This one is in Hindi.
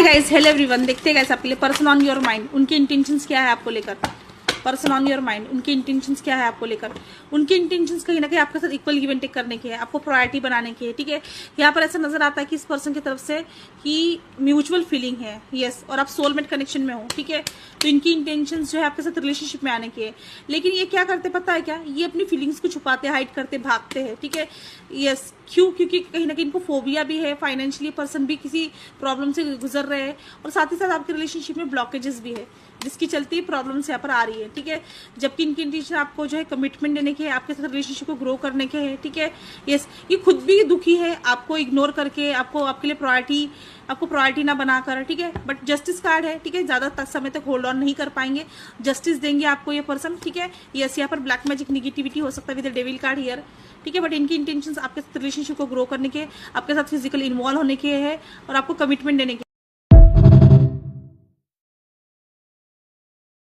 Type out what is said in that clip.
Guys, hello everyone. देखते हैं गाइस आपके लिए पर्सन ऑन योर माइंड, उनके इंटेंशंस क्या है आपको लेकर। पर्सन ऑन योर माइंड, उनके इंटेंशंस क्या है आपको लेकर। उनके इंटेंशंस कहीं ना कहीं आपके साथ इक्वल गिव एंड टेक करने के हैं, आपको प्रायोरिटी बनाने की है, ठीक है। यहाँ पर ऐसा नजर आता है कि इस पर्सन की तरफ से कि म्यूचुअल फीलिंग है, यस, और आप सोलमेट कनेक्शन में हो, ठीक है। तो इनकी इंटेंशंस जो है आपके साथ रिलेशनशिप में आने की है। लेकिन ये क्या करते पता है क्या, ये अपनी फीलिंग्स को छुपाते, हाइड करते, भागते हैं, ठीक है। यस, क्यों? क्योंकि कहीं ना कहीं इनको फोबिया भी है, फाइनेंशियली पर्सन भी किसी प्रॉब्लम से गुजर रहे हैं, और साथ ही साथ आपके रिलेशनशिप में ब्लॉकेजेस भी है, जिसकी चलती प्रॉब्लम्स यहाँ पर आ रही है, ठीक है। जबकि इनकी इंटेंशन आपको जो है कमिटमेंट देने के है, आपके साथ रिलेशनशिप को ग्रो करने के है, ठीक है। यस, ये खुद भी दुखी है आपको इग्नोर करके, आपको आपके लिए प्रायोरिटी ना बनाकर, ठीक है। बट जस्टिस कार्ड है, ठीक है, ज्यादा समय तक होल्ड ऑन नहीं कर पाएंगे, जस्टिस देंगे आपको ये पर्सन, ठीक है। यस, यहाँ पर ब्लैक मैजिक निगेटिविटी हो सकता है विद डेविल कार्ड हियर, ठीक है। बट इनकी इंटेंशंस आपके साथ रिलेशनशिप को ग्रो करने के, आपके साथ फिजिकल इन्वॉल्व होने के है, और आपको कमिटमेंट देने के।